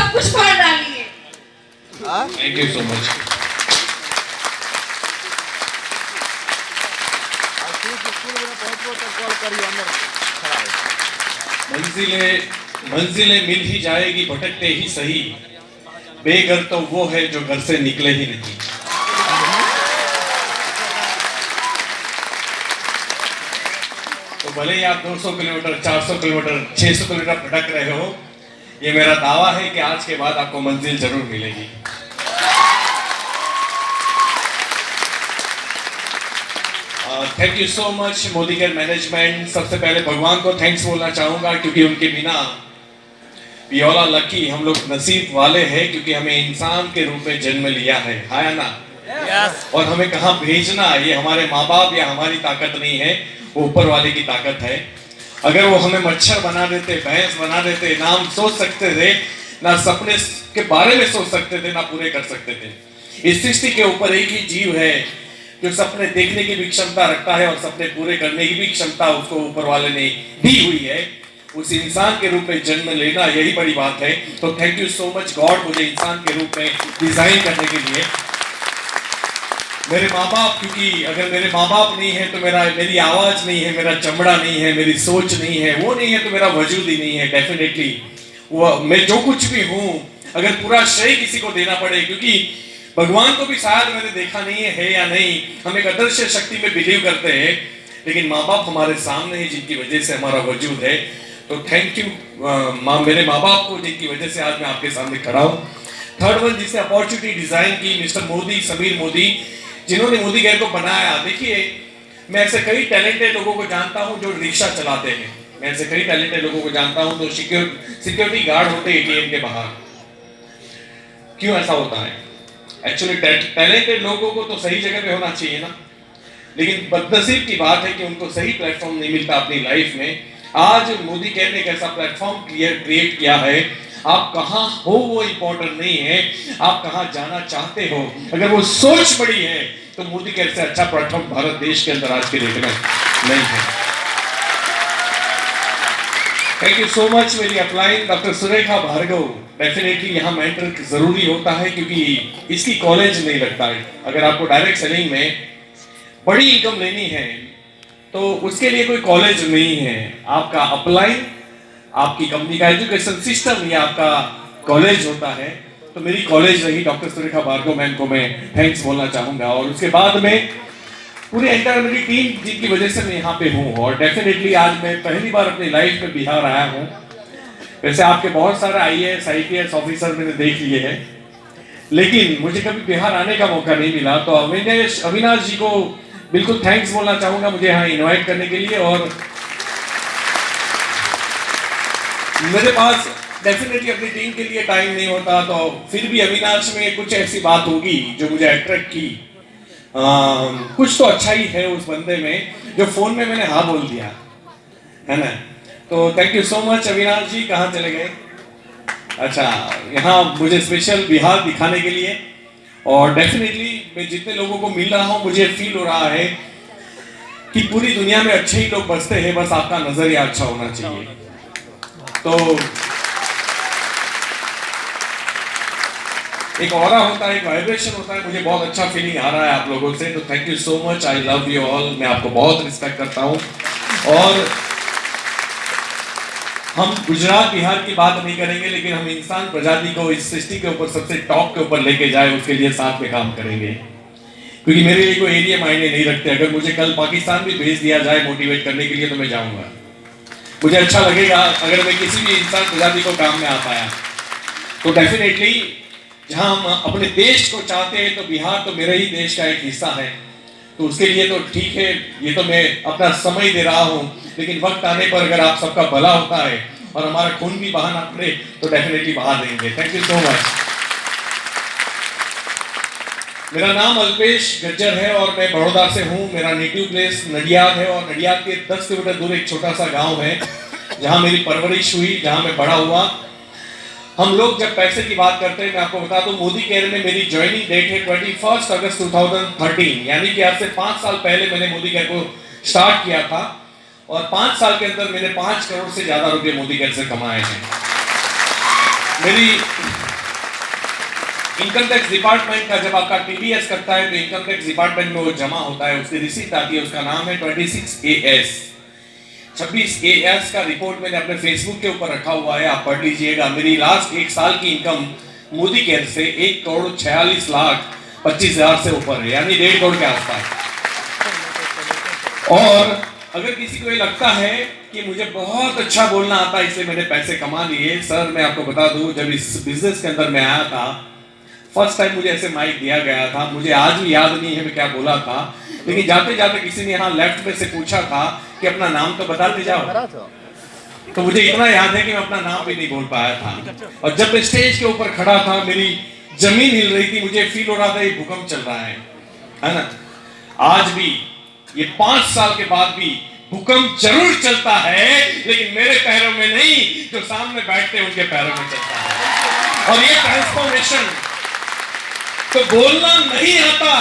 सब कुछ फाड़ डालिए। Thank you so much. मंजिलें मिल ही जाएगी भटकते ही सही, बेघर तो वो है जो घर से निकले ही नहीं। तो भले ही आप 200 किलोमीटर, 400 किलोमीटर, 600 किलोमीटर भटक रहे हो, ये मेरा दावा है कि आज के बाद आपको मंजिल जरूर मिलेगी। Thank you so much Modi care management. सबसे पहले भगवान को थैंक्स बोलना चाहूंगा, क्योंकि उनके बिना वी ऑल आर लकी, हम लोग नसीब वाले हैं, क्योंकि हमें इंसान के रूप में जन्म लिया है ना। और हमें कहाँ भेजना, ये हमारे माँ बाप या हमारी ताकत नहीं है, वो ऊपर वाले की ताकत है। अगर वो हमें मच्छर बना देते, भैंस बना देते, ना हम सोच सकते थे, ना सपने के बारे में सोच सकते थे, ना पूरे कर सकते थे। इस सृष्टि के ऊपर एक ही जीव है जो सपने देखने की भी क्षमता रखता है और सपने पूरे करने की भी क्षमता उसको ऊपर वाले ने दी हुई है। उस इंसान के रूप में जन्म लेना यही बड़ी बात है। तो thank you so much God, मुझे इंसान के रूप में डिजाइन करने के लिए। मेरे माँ बाप, क्योंकि अगर मेरे माँ बाप नहीं है तो मेरी आवाज नहीं है, मेरा चमड़ा नहीं है, मेरी सोच नहीं है, वो नहीं है तो मेरा वजूद ही नहीं है। डेफिनेटली वो मैं जो कुछ भी हूँ, अगर पूरा श्रेय किसी को देना पड़े, क्योंकि भगवान को भी शायद मैंने देखा नहीं है या नहीं, हम एक अदृश्य शक्ति में बिलीव करते हैं, लेकिन माँ बाप हमारे सामने है जिनकी वजह से हमारा वजूद है। तो थैंक यू मेरे माँ बाप को, जिनकी वजह से आज मैं आपके सामने खड़ा हूँ। थर्ड वन, जिसने अपॉर्चुनिटी डिजाइन की, मिस्टर मोदी, समीर मोदी, जिन्होंने मोदी केयर को बनाया। देखिए, मैं ऐसे कई टैलेंटेड लोगों को जानता हूँ जो रिक्शा चलाते हैं, मैं ऐसे कई टैलेंटेड लोगों को जानता हूँ जो सिक्योरिटी गार्ड होते हैं एटीएम के बाहर। क्यों ऐसा होता है? एक्चुअली टैलेंटेड लोगों को तो सही जगह पे होना चाहिए ना, लेकिन बदनसीब की बात है कि उनको सही प्लेटफॉर्म नहीं मिलता अपनी लाइफ में। आज मोदी केयर ने एक ऐसा प्लेटफॉर्म क्रिएट किया है। आप कहाँ हो वो इम्पोर्टेंट नहीं है, आप कहाँ जाना चाहते हो। अगर वो सोच बड़ी है तो मोदी केयर से अच्छा प्लेटफॉर्म भारत देश के अंदर आज के डेट में नहीं है। Thank you so much. मेरी upline doctor Surekha Bhargava. Definitely यहाँ मेंटर जरूरी होता है, क्योंकि इसकी कॉलेज नहीं लगता है। अगर आपको डायरेक्ट सेलिंग में बड़ी इनकम लेनी है तो उसके लिए कोई कॉलेज नहीं है। आपका अपलाइन, आपकी कंपनी का एजुकेशन सिस्टम ये आपका कॉलेज होता है। तो मेरी कॉलेज रही डॉक्टर सुरेखा भार्गव मैम को मैं थैंक्स बोलना चाहूंगा। और उसके बाद में पूरी एंटायर मेरी टीम जिनकी वजह से मैं यहाँ पे हूँ। और डेफिनेटली आज मैं पहली बार अपनी लाइफ में बिहार आया हूँ। वैसे आपके बहुत सारे आईएएस आईपीएस ऑफिसर मैंने देख लिए हैं, लेकिन मुझे कभी बिहार आने का मौका नहीं मिला। तो अविनाश जी को बिल्कुल थैंक्स बोलना चाहूंगा मुझे यहाँ इनवाइट करने के लिए। और मेरे पास डेफिनेटली अपनी टीम के लिए टाइम नहीं होता, तो फिर भी अविनाश में कुछ ऐसी बात होगी जो मुझे अट्रैक्ट की। कुछ तो अच्छा ही है उस बंदे में, जो फोन में मैंने हाँ बोल दिया है ना। तो thank you so much Avinash ji. कहाँ चले गए? अच्छा, यहाँ मुझे स्पेशल बिहार दिखाने के लिए। और डेफिनेटली मैं जितने लोगों को मिल रहा हूँ, मुझे फील हो रहा है कि पूरी दुनिया में अच्छे ही लोग बसते हैं, बस आपका नजरिया अच्छा होना चाहिए। तो एक ऑरा होता है, एक वाइब्रेशन होता है। मुझे बहुत अच्छा फीलिंग आ रहा है आप लोगों से। तो thank you so much, I love you all. मैं आपको बहुत रिस्पेक्ट करता हूँ। और हम गुजरात बिहार की बात नहीं करेंगे, लेकिन हम इंसान प्रजाति को इस सृष्टि के ऊपर सबसे टॉप के ऊपर लेके जाए, उसके लिए साथ में काम करेंगे। क्योंकि मेरे लिए कोई एरिया मायने नहीं रखते। अगर मुझे कल पाकिस्तान भी भेज दिया जाए मोटिवेट करने के लिए तो मैं जाऊंगा। मुझे अच्छा लगेगा अगर मैं किसी भी इंसान प्रजाति को काम में आ पाया। तो डेफिनेटली जहां हम अपने देश को चाहते हैं, तो बिहार तो मेरे ही देश का एक हिस्सा है। तो उसके लिए तो ठीक है, ये तो मैं अपना समय दे रहा हूँ, लेकिन वक्त आने पर अगर आप सबका भला होता है और हमारा खून भी बहाना पड़े तो डेफिनेटली बहा देंगे। Thank you so much. मेरा नाम अल्पेश गज्जर है और मैं बड़ौदा से हूँ। मेरा नेटिव प्लेस नडियाद है और नडियाद के 10 किलोमीटर दूर एक छोटा सा गांव है जहाँ मेरी परवरिश हुई, जहाँ मैं बड़ा हुआ। हम लोग जब पैसे की बात करते हैं, मैं आपको बता दूं, मोदी केयर में मेरी ज्वाइनिंग डेट है 21 अगस्त 2013, यानी कि आज से 5 साल पहले मैंने मोदी केयर को स्टार्ट किया था। और 5 साल के अंदर मैंने 5 करोड़ से ज्यादा रुपए मोदी केयर से कमाए हैं। मेरी इनकम टैक्स डिपार्टमेंट का जब आपका टीडीएस करता है तो इनकम टैक्स डिपार्टमेंट में वो जमा होता है, उसकी रिसीट आती है, उसका नाम है 26AS। 26AS का रिपोर्ट मैंने अपने फेसबुक के ऊपर रखा हुआ है, आप पढ़ लीजिएगा। मेरी लास्ट 1 साल की इनकम मोदी केयर से 1,46,25,000 से ऊपर है, यानी 1.5 करोड़ के आसपास। और अगर किसी को ये लगता है कि मुझे बहुत अच्छा बोलना आता है इसलिए मैंने पैसे कमा लिए, सर मैं आपको बता दूं, जब इस बिजनेस के अंदर मैं आया था फर्स्ट टाइम मुझे ऐसे माइक दिया गया था, मुझे आज भी याद नहीं है मैं क्या बोला था, लेकिन जाते जाते किसी ने यहाँ लेफ्ट में से पूछा था कि अपना नाम तो बताते जाओ, तो मुझे इतना याद है कि मैं अपना नाम भी नहीं बोल पाया था। और जब मैं स्टेज के ऊपर खड़ा था मेरी जमीन हिल रही थी, मुझे फील हो रहा था ये भूकंप चल रहा है ना। आज भी ये 5 साल के बाद भी भूकंप जरूर चलता है, लेकिन मेरे पैरों में नहीं, जो सामने बैठते हैं उनके पैरों में चलता है। और ये ट्रांसफॉर्मेशन तो बोलना नहीं आता,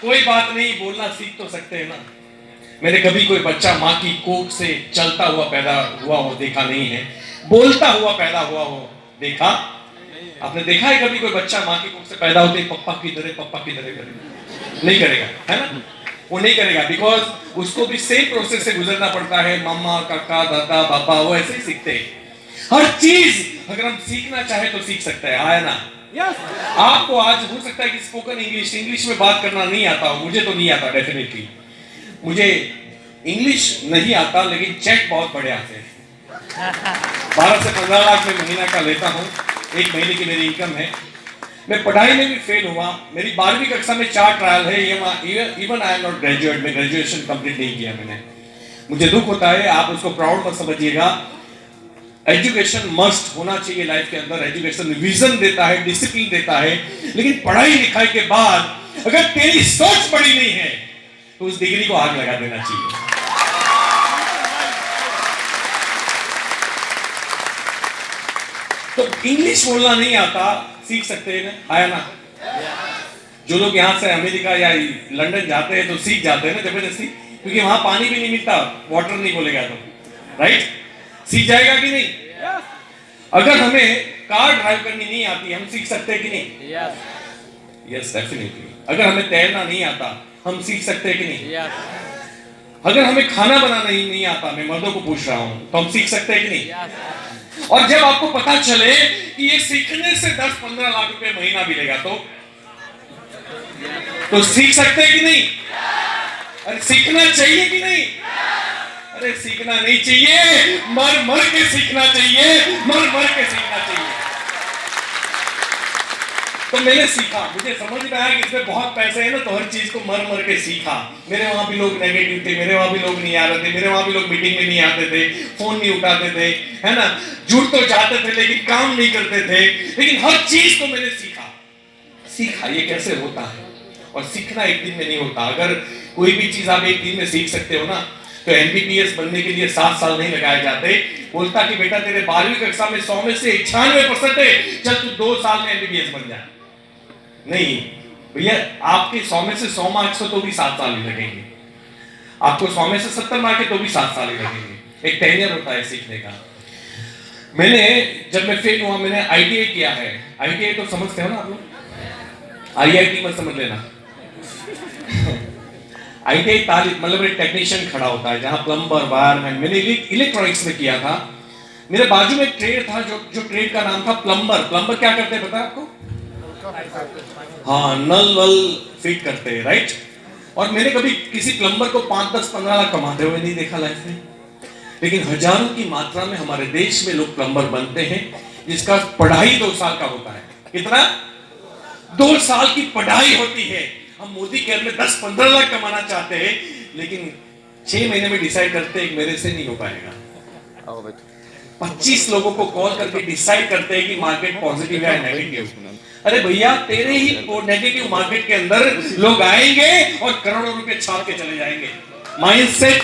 कोई बात नहीं, बोलना सीख तो सकते हैं ना। मैंने कभी कोई बच्चा माँ की कोख से चलता हुआ पैदा हुआ हो देखा नहीं है, बोलता हुआ पैदा हुआ हो देखा? आपने देखा है कभी कोई बच्चा माँ की कोख से पैदा होते पप्पा की तरह करेगा? नहीं करेगा, है ना? वो नहीं करेगा, बिकॉज उसको भी सेम प्रोसेस से गुजरना पड़ता है। मम्मा, काका, दादा, पापा वो ऐसे ही सीखते हैं। हर चीज अगर हम सीखना चाहे तो सीख सकते हैं, आया ना? आपको आज हो सकता है कि स्पोकन इंग्लिश में बात करना नहीं आता हो, मुझे तो नहीं आता डेफिनेटली। मुझे इंग्लिश नहीं आता, लेकिन चेक बहुत बड़े आते हैं। 12 से 15 लाख में महीना का लेता हूँ, 1 महीने की मेरी इनकम है। मैं पढ़ाई में भी फेल हुआ, मेरी 12वीं कक्षा में 4 ट्रायल है, even I am not graduate, मैं ग्रेजुएशन कंप्लीट नहीं किया मैंने। मुझे दुख होता है, आप उसको प्राउड मत समझिएगा। एजुकेशन मस्ट होना चाहिए लाइफ के अंदर, एजुकेशन विजन देता है, डिसिप्लिन देता है, लेकिन पढ़ाई लिखाई के बाद अगर तेरी सोच बड़ी नहीं है तो उस डिग्री को आग लगा देना चाहिए। तो इंग्लिश बोलना नहीं आता, सीख सकते हैं ना, आया ना? जो लोग यहां से अमेरिका या लंदन जाते हैं तो सीख जाते हैं ना जबरदस्ती, क्योंकि वहां पानी भी नहीं मिलता, वाटर नहीं बोलेगा तो, राइट? सीख जाएगा कि नहीं? अगर हमें कार ड्राइव करनी नहीं आती, हम सीख सकते हैं कि नहीं? Yes, definitely. अगर हमें तैरना नहीं आता, हम सीख सकते हैं कि नहीं? अगर हमें खाना बनाना ही नहीं आता, मैं मर्दों को पूछ रहा हूं, तो हम सीख सकते हैं कि नहीं? और जब आपको पता चले कि ये सीखने से 10-15 लाख रुपए महीना मिलेगा तो सीख सकते हैं कि नहीं? अरे सीखना चाहिए कि नहीं? अरे सीखना नहीं चाहिए, मर मर के सीखना चाहिए, मर मर के सीखना चाहिए। तो मैंने सीखा, मुझे समझ में आया कि इसमें बहुत पैसे हैं ना, तो हर चीज को मर मर के सीखा। मेरे वहां भी लोग नेगेटिव थे, मेरे वहां भी लोग नहीं आ रहे थे, मेरे वहां भी लोग मीटिंग में नहीं आते थे, फोन नहीं उठाते थे, है ना? जुड़ तो जाते थे लेकिन काम नहीं करते थे, लेकिन हर चीज को मैंने सीखा ये कैसे होता है। और सीखना एक दिन में नहीं होता। अगर कोई भी चीज आप एक दिन में सीख सकते हो ना, तो एमबीबीएस बनने के लिए 7 साल नहीं लगाए जाते। बोलता कि बेटा तेरे 12वीं कक्षा में 100 में से 96% है, चल तू 2 साल में एमबीबीएस बन जा। नहीं भैया, आपके 100 में से 100 मार्क्स तो भी 7 साल ही लगेंगे, आपको 100 में से 70 मार्क्स है तो भी 7 साल ही लगेंगे। एक टेन्योर होता है सीखने का। जब मैं फेल हुआ, मैंने आईटीआई किया है। आईटीआई तो समझते हो ना आप लोग? आईआईटी मत समझ लेना। आईटीआई तालीम मतलब एक टेक्नीशियन खड़ा होता है, जहां प्लम्बर, वायरमैन। मैंने इलेक्ट्रॉनिक्स में किया था। मेरे बाजू में एक ट्रेड था, जो ट्रेड का नाम था प्लम्बर। प्लम्बर क्या करते हैं पता है आपको? हाँ, नल वल फिट करते हैं, राइट? और मैंने कभी किसी प्लम्बर को 5, 10, 15 लाख कमाते हुए नहीं देखा लाइफ में, लेकिन हजारों की मात्रा में हमारे देश में लोग प्लम्बर बनते हैं, जिसका पढ़ाई 2 साल का होता है। कितना? 2 साल की पढ़ाई होती है। हम मोदी केयर में 10-15 लाख कमाना चाहते हैं, लेकिन 6 महीने में डिसाइड करते हैं मेरे से नहीं हो पाएगा। 25 लोगों को कॉल करके डिसाइड करते हैं कि मार्केट पॉजिटिव है नेगेटिव। अरे भैया, तेरे ही नेगेटिव मार्केट के अंदर लोग आएंगे और करोड़ों रुपए छाप के चले जाएंगे। माइंडसेट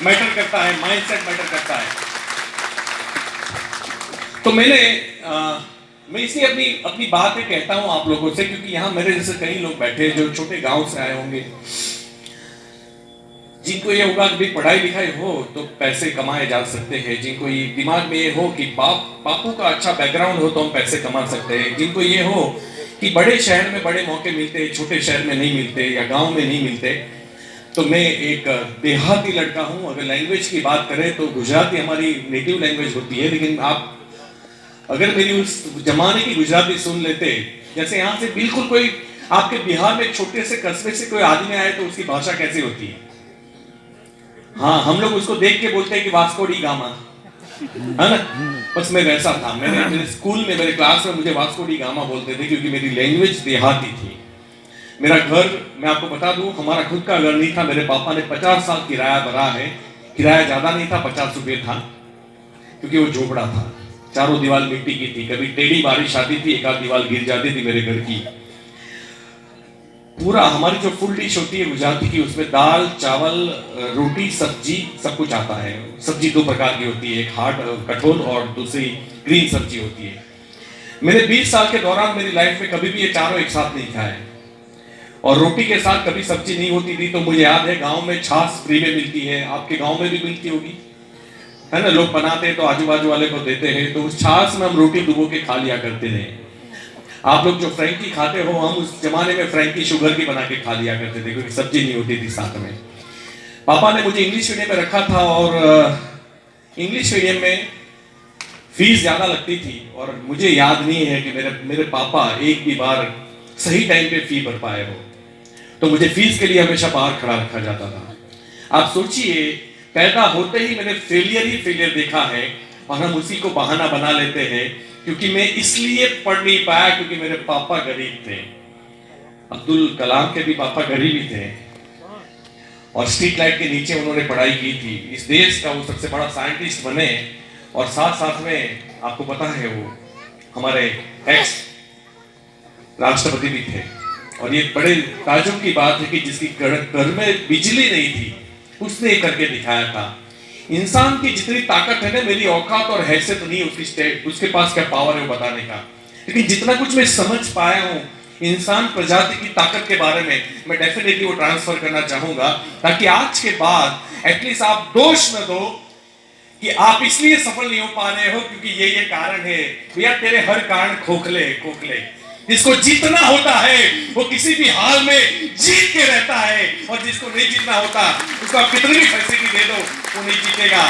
मैटर करता है, माइंडसेट मैटर करता है। तो मैं इसलिए अपनी बात में कहता हूं आप लोगों से, क्योंकि यहां मेरे जैसे कई लोग बैठे हैं जो छोटे गांव से आए होंगे, जिनको ये होगा कि पढ़ाई लिखाई हो तो पैसे कमाए जा सकते हैं, जिनको ये दिमाग में ये हो कि बापू का अच्छा बैकग्राउंड हो तो हम पैसे कमा सकते हैं, जिनको ये हो कि बड़े शहर में बड़े मौके मिलते, छोटे शहर में नहीं मिलते या गांव में नहीं मिलते। तो मैं एक देहाती लड़का हूं। अगर लैंग्वेज की बात करें तो गुजराती हमारी नेटिव लैंग्वेज होती है, लेकिन आप अगर मेरी उस जमाने की गुजराती सुन लेते, जैसे यहाँ से बिल्कुल कोई आपके बिहार में छोटे से कस्बे से कोई आदमी आए तो उसकी भाषा कैसी होती है? हाँ, हम लोग उसको देख के बोलते हैं कि वास्को डी गामा, है ना? बस मैं वैसा था। मेरे स्कूल में, मेरे क्लास में मुझे वास्को डी गामा बोलते थे, क्योंकि मेरी लैंग्वेज देहाती थी। मेरा घर, मैं आपको बता दूं, हमारा खुद का घर नहीं था। मेरे पापा ने 50 साल किराया भरा है। किराया ज्यादा नहीं था, 50 रुपये था, क्योंकि वो झोपड़ा था। चारों दीवार मिट्टी की थी। कभी टेढ़ी बारिश आती थी, एक आध दीवार गिर जाती थी मेरे घर की। पूरा हमारी जो फुल डिश होती है गुजराती की, उसमें दाल, चावल, रोटी, सब्जी, सब कुछ आता है। सब्जी दो प्रकार की होती है, एक हार्ड कठोर और दूसरी ग्रीन सब्जी होती है। मेरे 20 साल के दौरान मेरी लाइफ में कभी भी ये चारों एक साथ नहीं खाए, और रोटी के साथ कभी सब्जी नहीं होती थी। तो मुझे याद है, गांव में छाछ फ्री में मिलती है, आपके गांव में भी मिलती होगी, है ना? लोग बनाते हैं तो आजू बाजू वाले को देते हैं, तो उस छाछ में हम रोटी डुबो के खा लिया करते थे। आप लोग जो फ्रैंकी खाते हो, हम उस जमाने में फ्रैंकी शुगर की बना के खा लिया करते थे, क्योंकि सब्जी नहीं होती थी साथ में। पापा ने मुझे इंग्लिश मीडियम में रखा था, और इंग्लिश मीडियम में फीस ज्यादा लगती थी, और मुझे याद नहीं है कि मेरे पापा एक भी बार सही टाइम पे फी भर पाए हो। तो मुझे फीस के लिए हमेशा बाहर खड़ा रखा जाता था। आप सोचिए, पैदा होते ही मैंने फेलियर ही फेलियर देखा है, और हम उसी को बहाना बना लेते हैं, क्योंकि मैं इसलिए पढ़ नहीं पाया क्योंकि मेरे पापा गरीब थे। अब्दुल कलाम के भी पापा गरीब ही थे, और स्ट्रीट लाइट के नीचे उन्होंने पढ़ाई की थी। इस देश का वो सबसे बड़ा साइंटिस्ट बने, और साथ साथ में आपको पता है वो हमारे एक्स राष्ट्रपति भी थे। और ये बड़े ताज्जुब की बात है कि जिसकी घर में बिजली नहीं थी, उसने करके दिखाया था। इंसान की जितनी ताकत है ना, मेरी औकात और हैसियत नहीं उसके पास क्या पावर है वो बताने का, लेकिन जितना कुछ मैं समझ पाया हूँ इंसान प्रजाति की ताकत के बारे में, मैं डेफिनेटली वो ट्रांसफर करना चाहूंगा, ताकि आज के बाद एटलीस्ट आप दोष न दो कि आप इसलिए सफल नहीं हो पा रहे हो क्योंकि ये कारण है। भैया, तेरे हर कारण खोखले खोखले, जिसको जीतना होता है वो किसी भी हाल में जीत के रहता है, और जिसको नहीं जीतना होता उसको आप कितनी भी फैसिलिटी दे दो वो नहीं जीतेगा।